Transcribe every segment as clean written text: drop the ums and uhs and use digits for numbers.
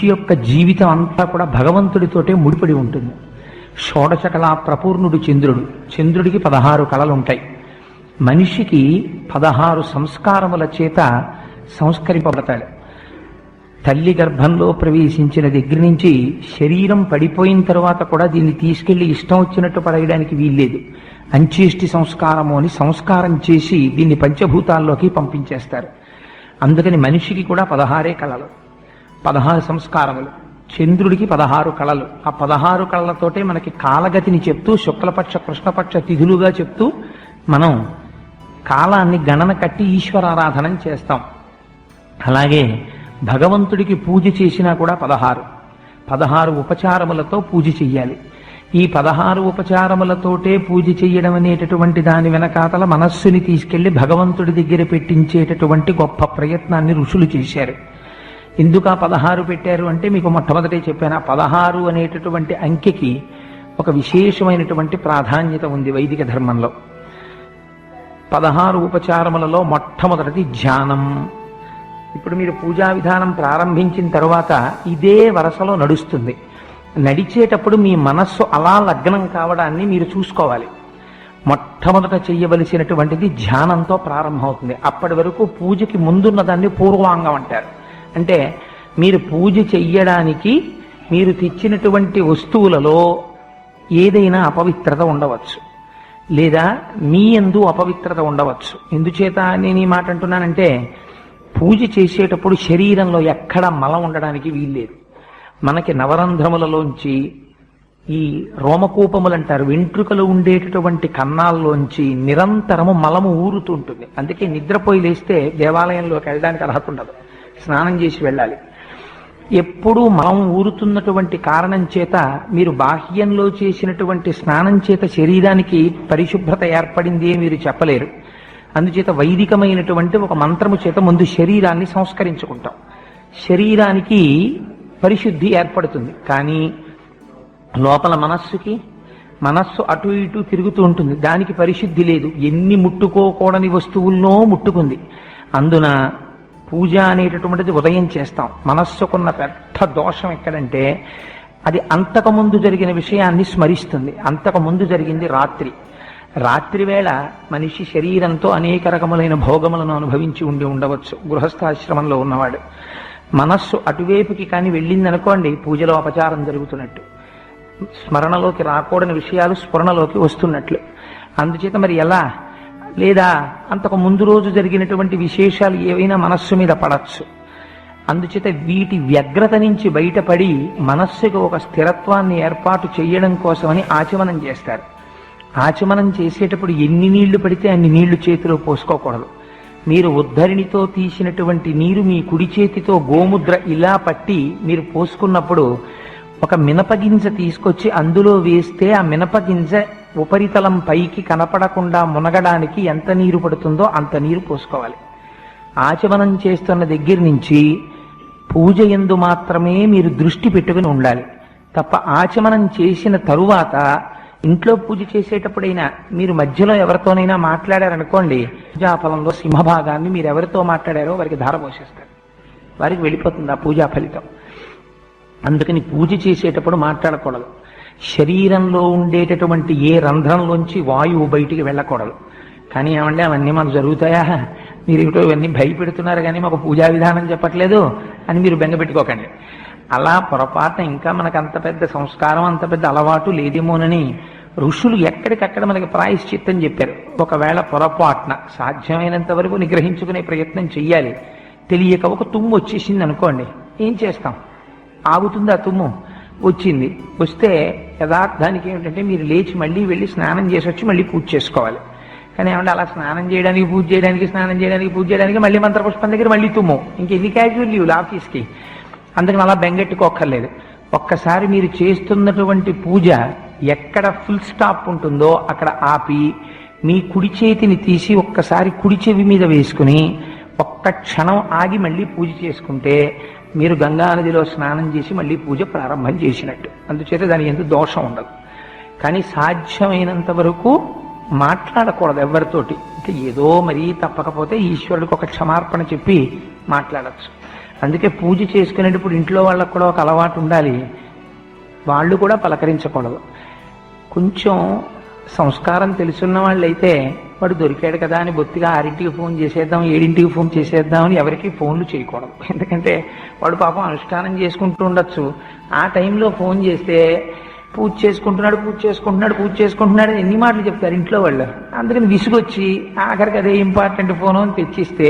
మనిషి యొక్క జీవితం అంతా కూడా భగవంతుడితోటే ముడిపడి ఉంటుంది. షోడశ కళా ప్రపూర్ణుడు చంద్రుడు. చంద్రుడికి 16 కళలు ఉంటాయి. మనిషికి 16 సంస్కారముల చేత సంస్కరింపబడతాడు. తల్లి గర్భంలో ప్రవేశించిన దగ్గర నుంచి శరీరం పడిపోయిన తర్వాత కూడా దీన్ని తీసుకెళ్లి ఇష్టం వచ్చినట్టు పడేయడానికి వీల్లేదు. అంచేష్టి సంస్కారము అని సంస్కారం చేసి దీన్ని పంచభూతాల్లోకి పంపించేస్తారు. అందుకని మనిషికి కూడా 16 కళలు, 16 సంస్కారములు. చంద్రుడికి 16 కళలు. ఆ 16 కళలతోటే మనకి కాలగతిని చెప్తూ శుక్లపక్ష కృష్ణపక్ష తిథులుగా చెప్తూ మనం కాలాన్ని గణన కట్టి ఈశ్వరారాధనం చేస్తాం. అలాగే భగవంతుడికి పూజ చేసినా కూడా 16 ఉపచారములతో పూజ చెయ్యాలి. ఈ 16 ఉపచారములతోటే పూజ చెయ్యడం అనేటటువంటి దాని వెనకాతల మనస్సుని తీసుకెళ్లి భగవంతుడి దగ్గర పెట్టించేటటువంటి గొప్ప ప్రయత్నాన్ని ఋషులు చేశారు. ఎందుకు ఆ 16 పెట్టారు అంటే మీకు మొట్టమొదటే చెప్పాను. ఆ 16 అనేటటువంటి అంకెకి ఒక విశేషమైనటువంటి ప్రాధాన్యత ఉంది వైదిక ధర్మంలో. 16 ఉపచారములలో మొట్టమొదటిది ధ్యానం. ఇప్పుడు మీరు పూజా విధానం ప్రారంభించిన తర్వాత ఇదే వరసలో నడుస్తుంది. నడిచేటప్పుడు మీ మనస్సు అలా లగ్నం కావడాన్ని మీరు చూసుకోవాలి. మొట్టమొదట చెయ్యవలసినటువంటిది ధ్యానంతో ప్రారంభమవుతుంది. అప్పటి వరకు పూజకి ముందున్న దాన్ని పూర్వాంగం అంటారు. అంటే మీరు పూజ చెయ్యడానికి మీరు తెచ్చినటువంటి వస్తువులలో ఏదైనా అపవిత్రత ఉండవచ్చు, లేదా మీ యందు అపవిత్రత ఉండవచ్చు. ఎందుచేత నేను ఈ మాట అంటున్నానంటే, పూజ చేసేటప్పుడు శరీరంలో ఎక్కడ మలం ఉండడానికి వీల్లేదు. మనకి నవరంధ్రములలోంచి ఈ రోమకూపములు అంటారు, వెంట్రుకలు ఉండేటటువంటి కన్నాల్లోంచి నిరంతరము మలము ఊరుతుంటుంది. అందుకే నిద్రపోయి లేస్తే దేవాలయంలోకి వెళ్ళడానికి అర్హత ఉండదు, స్నానం చేసి వెళ్ళాలి. ఎప్పుడూ మలం ఊరుతున్నటువంటి కారణం చేత మీరు బాహ్యంలో చేసినటువంటి స్నానం చేత శరీరానికి పరిశుభ్రత ఏర్పడింది అని మీరు చెప్పలేరు. అందుచేత వైదికమైనటువంటి ఒక మంత్రము చేత ముందు శరీరాన్ని సంస్కరించుకుంటాం. శరీరానికి పరిశుద్ధి ఏర్పడుతుంది. కానీ లోపల మనస్సు అటు ఇటు తిరుగుతూ ఉంటుంది, దానికి పరిశుద్ధి లేదు. ఎన్ని ముట్టుకోకూడని వస్తువుల్లో ముట్టుకుంది. అందున పూజ అనేటటువంటిది ఉదయం చేస్తాం. మనస్సుకున్న పెద్ద దోషం ఎక్కడంటే, అది అంతకుముందు జరిగిన విషయాన్ని స్మరిస్తుంది. అంతకుముందు జరిగింది రాత్రి వేళ మనిషి శరీరంతో అనేక రకములైన భోగములను అనుభవించి ఉండవచ్చు. గృహస్థాశ్రమంలో ఉన్నవాడు మనస్సు అటువైపుకి కానీ వెళ్ళిందనుకోండి, పూజలో అపచారం జరుగుతున్నట్టు, స్మరణలోకి రాకూడని విషయాలు స్ఫురణలోకి వస్తున్నట్లు. అందుచేత మరి ఎలా? లేదా అంతకు ముందు రోజు జరిగినటువంటి విశేషాలు ఏవైనా మనస్సు మీద పడచ్చు. అందుచేత వీటి వ్యగ్రత నుంచి బయటపడి మనస్సుకు ఒక స్థిరత్వాన్ని ఏర్పాటు చేయడం కోసమని ఆచమనం చేస్తారు. ఆచమనం చేసేటప్పుడు ఎన్ని నీళ్లు పడితే అన్ని నీళ్లు చేతిలో పోసుకోకూడదు. మీరు ఉద్ధరిణితో తీసినటువంటి నీరు మీ కుడి చేతితో గోముద్ర ఇలా పట్టి మీరు పోసుకున్నప్పుడు ఒక మినపగింజ తీసుకొచ్చి అందులో వేస్తే ఆ మినపగింజ ఉపరితలం పైకి కనపడకుండా మునగడానికి ఎంత నీరు పడుతుందో అంత నీరు పోసుకోవాలి. ఆచమనం చేస్తున్న దగ్గర నుంచి పూజ యందు మాత్రమే మీరు దృష్టి పెట్టుకుని ఉండాలి తప్ప, ఆచమనం చేసిన తరువాత ఇంట్లో పూజ చేసేటప్పుడైనా మీరు మధ్యలో ఎవరితోనైనా మాట్లాడారనుకోండి, పూజాఫలంలో సింహభాగాన్ని మీరు ఎవరితో మాట్లాడారో వారికి ధార పోసేస్తారు, వారికి వెళ్ళిపోతుంది ఆ పూజా ఫలితం. అందుకని పూజ చేసేటప్పుడు మాట్లాడకూడదు. శరీరంలో ఉండేటటువంటి ఏ రంధ్రంలోంచి వాయువు బయటికి వెళ్ళకూడదు. కానీ ఏమంటే అవన్నీ మాకు జరుగుతాయా, మీరు ఏమిటో ఇవన్నీ భయపెడుతున్నారు కానీ మాకు పూజా విధానం చెప్పట్లేదు అని మీరు బెంగపెట్టుకోకండి. అలా పొరపాటున ఇంకా మనకు అంత పెద్ద సంస్కారం, అంత పెద్ద అలవాటు లేదేమోనని ఋషులు ఎక్కడికక్కడ మనకి ప్రాయశ్చిత్తం చెప్పారు. ఒకవేళ పొరపాటున సాధ్యమైనంత వరకు నిగ్రహించుకునే ప్రయత్నం చెయ్యాలి. తెలియక ఒక తుమ్ము వచ్చేసింది అనుకోండి, ఏం చేస్తాం? ఆగుతుంది ఆ తుమ్ము. వచ్చింది, వస్తే యథార్థానికి ఏమిటంటే మీరు లేచి మళ్ళీ వెళ్ళి స్నానం చేసి వచ్చి మళ్ళీ పూజ చేసుకోవాలి. కానీ ఏమంటే అలా స్నానం చేయడానికి పూజ చేయడానికి మళ్ళీ మంత్రపుష్పం దగ్గర మళ్ళీ తుమ్ము, ఇంకెన్ని క్యాజువల్ లీవ్లు ఆఫీస్కి. అందుకని అలా బెంగెట్టుకోక్కర్లేదు. ఒక్కసారి మీరు చేస్తున్నటువంటి పూజ ఎక్కడ ఫుల్ స్టాప్ ఉంటుందో అక్కడ ఆపి మీ కుడి చేతిని తీసి ఒక్కసారి కుడి చెవి మీద వేసుకుని ఒక్క క్షణం ఆగి మళ్ళీ పూజ చేసుకుంటే మీరు గంగా నదిలో స్నానం చేసి మళ్ళీ పూజ ప్రారంభం చేసినట్టు. అందుచేత దాని ఎందుకు దోషం ఉండదు. కానీ సాధ్యమైనంత వరకు మాట్లాడకూడదు ఎవరితోటి. ఇంకా ఏదో మరీ తప్పకపోతే ఈశ్వరుడికి ఒక క్షమార్పణ చెప్పి మాట్లాడచ్చు. అందుకే పూజ చేసుకునేటప్పుడు ఇంట్లో వాళ్ళకు కూడా ఒక అలవాటు ఉండాలి. వాళ్ళు కూడా పలకరించకూడదు. కొంచెం సంస్కారం తెలుసున్న వాళ్ళైతే వాడు దొరికాడు కదా అని బొత్తిగా 6ంటికి ఫోన్ చేసేద్దాం 7ంటికి ఫోన్ చేసేద్దాం అని ఎవరికి ఫోన్లు చేయకూడదు. ఎందుకంటే వాడు పాపం అనుష్ఠానం చేసుకుంటూ ఉండొచ్చు. ఆ టైంలో ఫోన్ చేస్తే పూజ చేసుకుంటున్నాడు ఎన్ని మాటలు చెప్తారు ఇంట్లో వాళ్ళు. అందుకని విసుగొచ్చి ఆఖరికి అదే ఇంపార్టెంట్ ఫోన్ అని తెచ్చిస్తే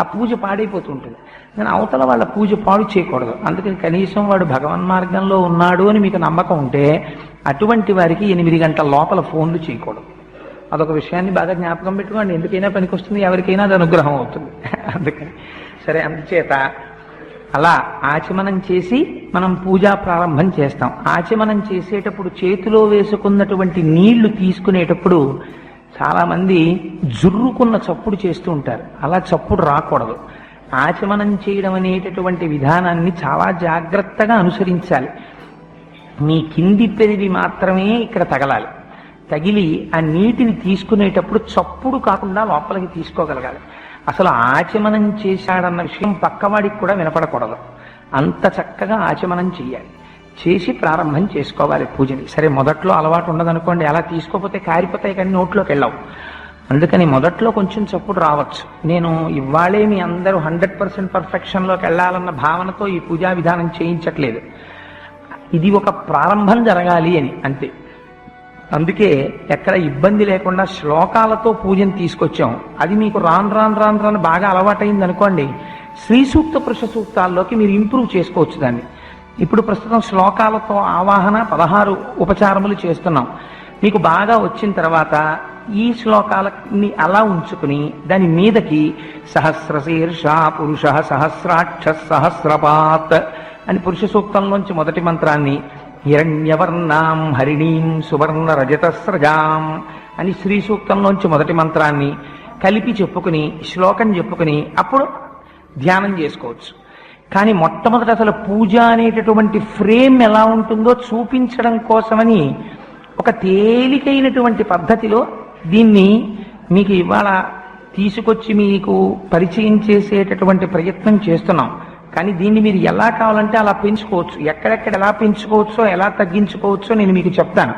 ఆ పూజ పాడైపోతుంటుంది. నేను అవతల వాళ్ళ పూజ పాడు చేయకూడదు. అందుకని కనీసం వాడు భగవన్ మార్గంలో ఉన్నాడు అని మీకు నమ్మకం ఉంటే అటువంటి వారికి 8 గంటల లోపల ఫోన్లు చేయకూడదు. అదొక విషయాన్ని బాగా జ్ఞాపకం పెట్టుకోండి. ఎందుకైనా పనికొస్తుంది, ఎవరికైనా అది అనుగ్రహం అవుతుంది. అందుకని సరే, అందుచేత అలా ఆచమనం చేసి మనం పూజా ప్రారంభం చేస్తాం. ఆచమనం చేసేటప్పుడు చేతిలో వేసుకున్నటువంటి నీళ్లు తీసుకునేటప్పుడు చాలా మంది జుర్రుకున్న చప్పుడు చేస్తూ ఉంటారు. అలా చప్పుడు రాకూడదు. ఆచమనం చేయడం అనేటటువంటి విధానాన్ని చాలా జాగ్రత్తగా అనుసరించాలి. మీ కింది పెదవి మాత్రమే ఇక్కడ తగలాలి. తగిలి ఆ నీటిని తీసుకునేటప్పుడు చప్పుడు కాకుండా లోపలికి తీసుకోగలగాలి. అసలు ఆచమనం చేశాడన్న విషయం పక్కవాడికి కూడా వినపడకూడదు. అంత చక్కగా ఆచమనం చేయాలి. చేసి ప్రారంభం చేసుకోవాలి పూజని. సరే, మొదట్లో అలవాటు ఉండదనుకోండి, అలా తీసుకోకపోతే కారిపోతాయి కానీ నోట్లోకి వెళ్ళవు. అందుకని మొదట్లో కొంచెం చప్పుడు రావచ్చు. నేను ఇవాళే మీ అందరూ 100% పర్ఫెక్షన్లోకి వెళ్ళాలన్న భావనతో ఈ పూజా విధానం చేయించట్లేదు. ఇది ఒక ప్రారంభం జరగాలి అని అంతే. అందుకే ఎక్కడ ఇబ్బంది లేకుండా శ్లోకాలతో పూజను తీసుకొచ్చాం. అది మీకు రాను బాగా అలవాటైంది అనుకోండి, శ్రీ సూక్త పురుష సూక్తాల్లోకి మీరు ఇంప్రూవ్ చేసుకోవచ్చు దాన్ని. ఇప్పుడు ప్రస్తుతం శ్లోకాలతో ఆవాహన 16 ఉపచారములు చేస్తున్నాం. మీకు బాగా వచ్చిన తర్వాత ఈ శ్లోకాలని అలా ఉంచుకుని దాని మీదకి సహస్రశీర్ష పురుష సహస్రాక్ష సహస్రపాత్ అని పురుష సూక్తంలోంచి మొదటి మంత్రాన్ని, హిరణ్యవర్ణాం హరిణీం సువర్ణ రజతస్రజాం అని శ్రీ సూక్తంలోంచి మొదటి మంత్రాన్ని కలిపి చెప్పుకుని శ్లోకం చెప్పుకుని అప్పుడు ధ్యానం చేసుకోవచ్చు. కానీ మొట్టమొదట అసలు పూజ అనేటటువంటి ఫ్రేమ్ ఎలా ఉంటుందో చూపించడం కోసమని ఒక తేలికైనటువంటి పద్ధతిలో దీన్ని మీకు ఇవాళ తీసుకొచ్చి మీకు పరిచయం చేసేటటువంటి ప్రయత్నం చేస్తున్నాం. కానీ దీన్ని మీరు ఎలా కావాలంటే అలా పెంచుకోవచ్చు. ఎక్కడెక్కడ ఎలా పెంచుకోవచ్చో ఎలా తగ్గించుకోవచ్చో నేను మీకు చెప్తాను.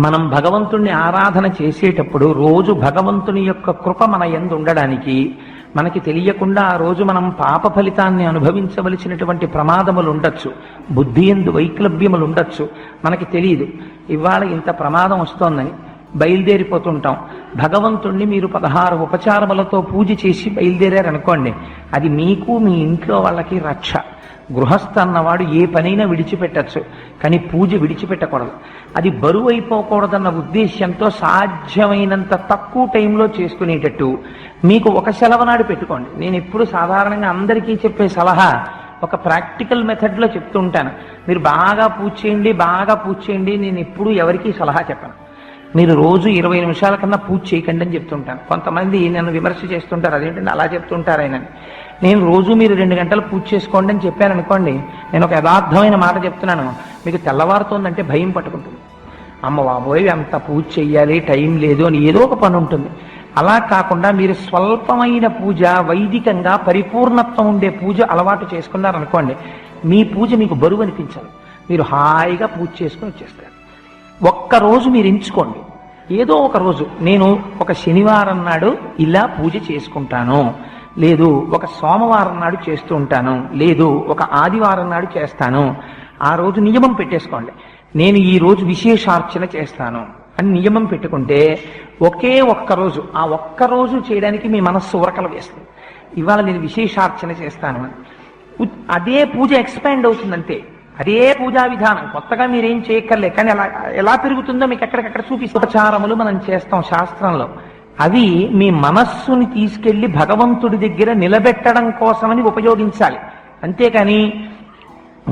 మనం భగవంతుణ్ణి ఆరాధన చేసేటప్పుడు రోజు భగవంతుని యొక్క కృప మన యందు ఉండడానికి మనకి తెలియకుండా ఆ రోజు మనం పాప ఫలితాన్ని అనుభవించవలసినటువంటి ప్రమాదములు ఉండొచ్చు, బుద్ధి యందు వైక్లభ్యములు ఉండొచ్చు. మనకి తెలియదు ఇవాళ ఇంత ప్రమాదం వస్తోందని బయలుదేరిపోతుంటాం. భగవంతుణ్ణి మీరు 16 ఉపచారములతో పూజ చేసి బయలుదేరారనుకోండి, అది మీకు మీ ఇంట్లో వాళ్ళకి రక్ష. గృహస్థ అన్నవాడు ఏ పనైనా విడిచిపెట్టచ్చు, కానీ పూజ విడిచిపెట్టకూడదు. అది బరువు అయిపోకూడదన్న ఉద్దేశ్యంతో సాధ్యమైనంత తక్కువ టైంలో చేసుకునేటట్టు మీకు ఒక సెలవు నాడు పెట్టుకోండి. నేను ఎప్పుడు సాధారణంగా అందరికీ చెప్పే సలహా ఒక ప్రాక్టికల్ మెథడ్లో చెప్తూ ఉంటాను. మీరు బాగా పూజ చేయండి. నేను ఎప్పుడు ఎవరికీ సలహా చెప్పను. మీరు రోజు 20 నిమిషాల కన్నా పూజ చేయకండి అని చెప్తుంటాను. కొంతమంది నన్ను విమర్శ చేస్తుంటారు, అదేంటంటే అలా చెప్తుంటారు ఆయన. నేను రోజు మీరు 2 గంటలు పూజ చేసుకోండి అని చెప్పాను అనుకోండి, నేను ఒక యథార్థమైన మాట చెప్తున్నాను, మీకు తెల్లవారుతోందంటే భయం పట్టుకుంటుంది. అమ్మ బాబోయ్ అంత పూజ చెయ్యాలి, టైం లేదు అని ఏదో ఒక పని ఉంటుంది. అలా కాకుండా మీరు స్వల్పమైన పూజ, వైదికంగా పరిపూర్ణత్వం ఉండే పూజ అలవాటు చేసుకున్నారనుకోండి, మీ పూజ మీకు బరువు అనిపించదు. మీరు హాయిగా పూజ చేసుకుని వచ్చేస్తారు. ఒక్కరోజు మీరు ఎంచుకోండి, ఏదో ఒక రోజు నేను ఒక శనివారం నాడు ఇలా పూజ చేసుకుంటాను, లేదు ఒక సోమవారం నాడు చేస్తూ ఉంటాను, లేదు ఒక ఆదివారం నాడు చేస్తాను. ఆ రోజు నియమం పెట్టేసుకోండి, నేను ఈ రోజు విశేషార్చన చేస్తాను అని నియమం పెట్టుకుంటే ఒకే ఒక్కరోజు, ఆ ఒక్కరోజు చేయడానికి మీ మనస్సు ఉరకలు వేస్తుంది. ఇవాళ నేను విశేషార్చన చేస్తాను అని అదే పూజ ఎక్స్పాండ్ అవుతుందంటే అదే పూజా విధానం, కొత్తగా మీరేం చేయక్కర్లే. కానీ అలా ఎలా పెరుగుతుందో మీకు ఎక్కడికక్కడ చూపిస్తూ ఉపచారములు మనం చేస్తాం శాస్త్రంలో. అవి మీ మనస్సుని తీసుకెళ్లి భగవంతుడి దగ్గర నిలబెట్టడం కోసమని ఉపయోగించాలి. అంతేకాని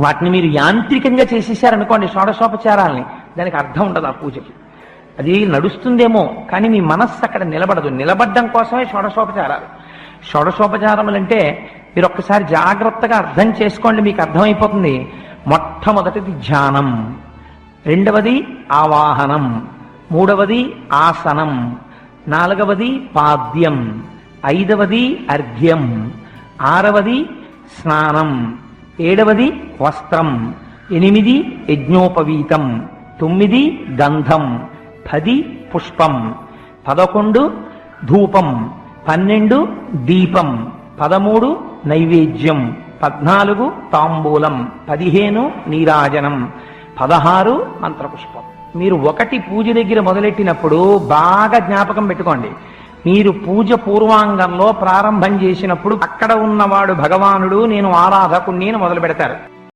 వాటిని మీరు యాంత్రికంగా చేసేసారనుకోండి షోడశోపచారాలని, దానికి అర్థం ఉండదు ఆ పూజకి. అది నడుస్తుందేమో కానీ మీ మనస్సు అక్కడ నిలబడదు. నిలబడ్డం కోసమే షోడశోపచారాలు. షోడశోపచారములు అంటే మీరు ఒక్కసారి జాగ్రత్తగా అర్థం చేసుకోండి, మీకు అర్థమైపోతుంది. మొట్టమొదటిది ధ్యానం, రెండవది ఆవాహనం, మూడవది ఆసనం, నాలుగవది పాద్యం, ఐదవది అర్ఘ్యం, ఆరవది స్నానం, 7వది వస్త్రం, 8 యజ్ఞోపవీతం, 9 గంధం, 10 పుష్పం, 11 ధూపం, 12 దీపం, 13 నైవేద్యం, 14 తాంబూలం, 15 నీరాజనం, 16 మంత్రపుష్పం. మీరు ఒకటి పూజ దగ్గర మొదలెట్టినప్పుడు బాగా జ్ఞాపకం పెట్టుకోండి. మీరు పూజ పూర్వాంగంలో ప్రారంభం చేసినప్పుడు అక్కడ ఉన్నవాడు భగవానుడు, నేను ఆరాధకుణ్ణి మొదలు పెడతారు.